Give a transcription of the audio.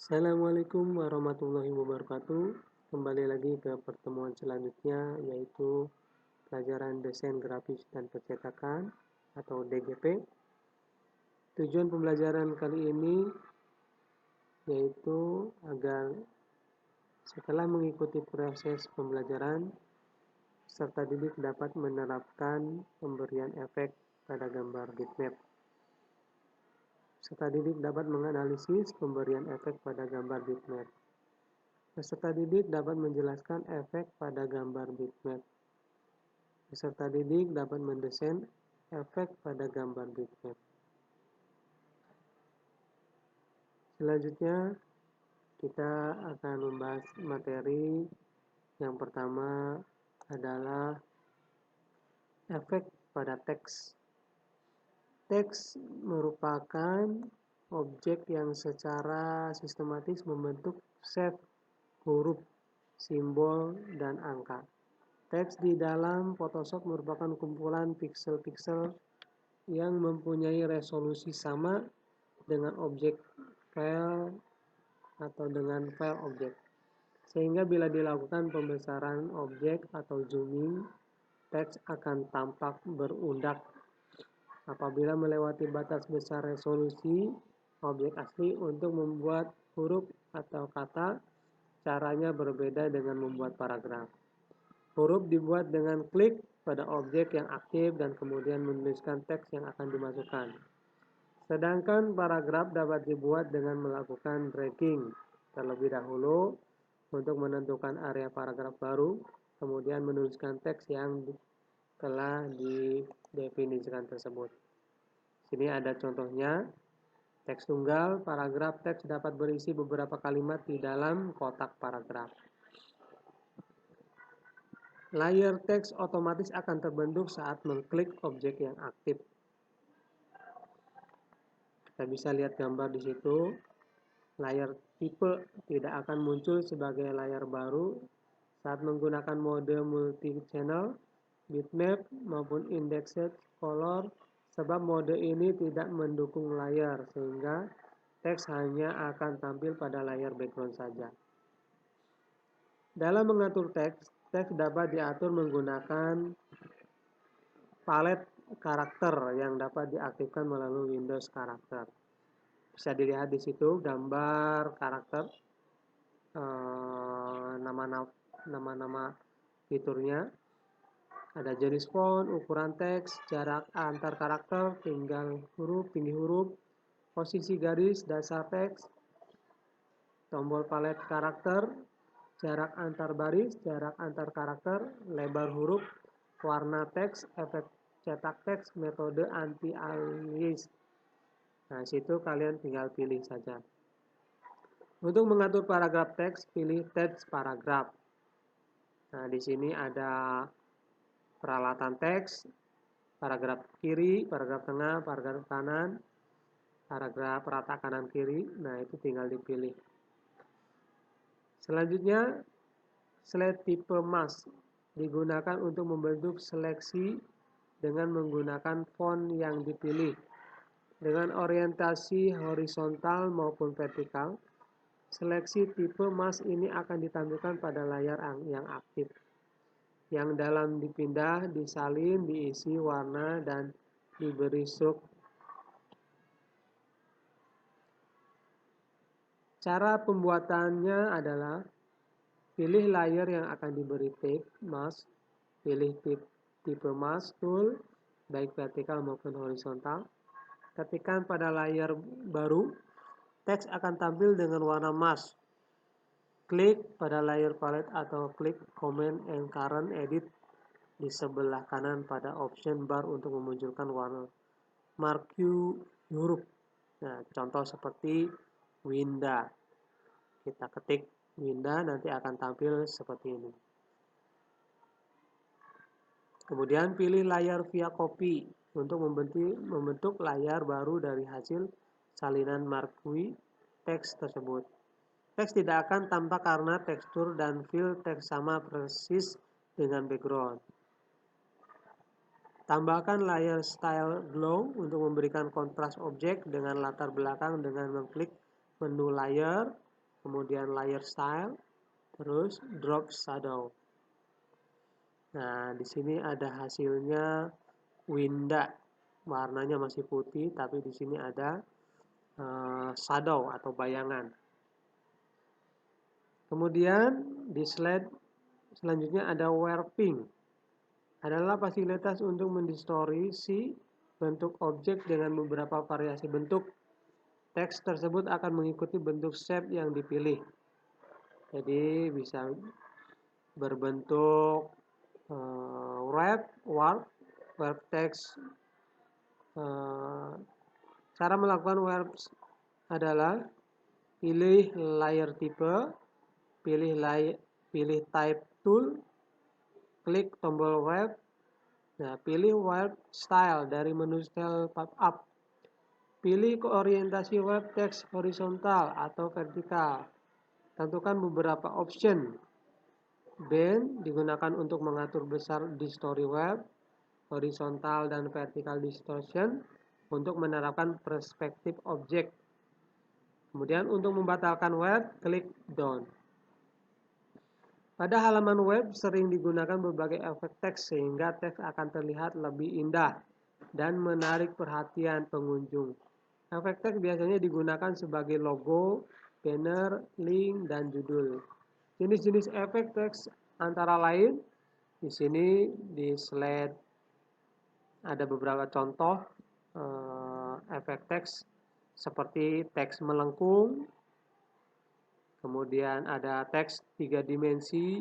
Assalamualaikum warahmatullahi wabarakatuh. Kembali lagi ke pertemuan selanjutnya, yaitu pelajaran desain grafis dan percetakan atau DGP. Tujuan pembelajaran kali ini yaitu agar setelah mengikuti proses pembelajaran, peserta didik dapat menerapkan pemberian efek pada gambar bitmap. Peserta didik dapat menganalisis pemberian efek pada gambar bitmap. Peserta didik dapat menjelaskan efek pada gambar bitmap. Peserta didik dapat mendesain efek pada gambar bitmap. Selanjutnya, kita akan membahas materi yang pertama adalah efek pada teks. Teks merupakan objek yang secara sistematis membentuk shape, huruf, simbol, dan angka. Teks di dalam Photoshop merupakan kumpulan piksel-piksel yang mempunyai resolusi sama dengan objek file atau dengan file objek. Sehingga bila dilakukan pembesaran objek atau zooming, teks akan tampak berundak. Apabila melewati batas besar resolusi objek asli, untuk membuat huruf atau kata, caranya berbeda dengan membuat paragraf. Huruf dibuat dengan klik pada objek yang aktif dan kemudian menuliskan teks yang akan dimasukkan. Sedangkan paragraf dapat dibuat dengan melakukan dragging terlebih dahulu untuk menentukan area paragraf baru, kemudian menuliskan teks yang telah didefinisikan tersebut. Sini ada contohnya. Teks tunggal, paragraf teks dapat berisi beberapa kalimat di dalam kotak paragraf. Layer teks otomatis akan terbentuk saat mengklik objek yang aktif. Kita bisa lihat gambar di situ. Layar tipe tidak akan muncul sebagai layar baru saat menggunakan mode multi-channel, bitmap, maupun indexed color, sebab mode ini tidak mendukung layar, sehingga teks hanya akan tampil pada layar background saja. Dalam mengatur teks, teks dapat diatur menggunakan palet karakter yang dapat diaktifkan melalui Windows karakter. Bisa dilihat di situ gambar karakter, nama-nama fiturnya, ada jenis font, ukuran teks, jarak antar karakter, tinggi huruf, posisi garis dasar teks, tombol palet karakter, jarak antar baris, jarak antar karakter, lebar huruf, warna teks, efek cetak teks, metode anti-alias. Nah, situ kalian tinggal pilih saja. Untuk mengatur paragraf teks, pilih teks paragraf. Nah, di sini ada peralatan teks, paragraf kiri, paragraf tengah, paragraf kanan, paragraf rata kanan kiri. Nah, itu tinggal dipilih. Selanjutnya, slide tipe mask digunakan untuk membentuk seleksi dengan menggunakan font yang dipilih. Dengan orientasi horizontal maupun vertikal, seleksi tipe mask ini akan ditampilkan pada layar yang aktif. Yang dalam dipindah, disalin, diisi warna, dan diberi stroke. Cara pembuatannya adalah pilih layer yang akan diberi tipe mask, pilih tipe mask tool, baik vertikal maupun horizontal. Ketikkan pada layar baru, teks akan tampil dengan warna mask. Klik pada layer palette atau klik Command and Current Edit di sebelah kanan pada option bar untuk memunculkan warna marquee huruf. Nah, contoh seperti Winda. Kita ketik Winda, nanti akan tampil seperti ini. Kemudian pilih layar via copy untuk membentuk layar baru dari hasil salinan marquee teks tersebut. Teks tidak akan tampak karena tekstur dan fill teks sama persis dengan background. Tambahkan layer style glow untuk memberikan kontras objek dengan latar belakang dengan mengklik menu layer, kemudian layer style, terus drop shadow. Nah, di sini ada hasilnya Winda. Warnanya masih putih, tapi di sini ada shadow atau bayangan. Kemudian di slide selanjutnya ada warping. Adalah fasilitas untuk mendistorsi bentuk objek dengan beberapa variasi bentuk. Teks tersebut akan mengikuti bentuk shape yang dipilih. Jadi bisa berbentuk wrap, warp text. Cara melakukan warp adalah pilih layer type, pilih type tool, klik tombol warp. Nah, pilih warp style dari menu style pop-up. Pilih orientasi warp text horizontal atau vertikal. Tentukan beberapa option. Bend digunakan untuk mengatur besar di story warp, horizontal dan vertical distortion untuk menerapkan perspektif objek. Kemudian untuk membatalkan warp, klik down. Pada halaman web sering digunakan berbagai efek teks sehingga teks akan terlihat lebih indah dan menarik perhatian pengunjung. Efek teks biasanya digunakan sebagai logo, banner, link, dan judul. Jenis-jenis efek teks antara lain di sini di slide ada beberapa contoh efek teks seperti teks melengkung, kemudian ada teks 3 dimensi,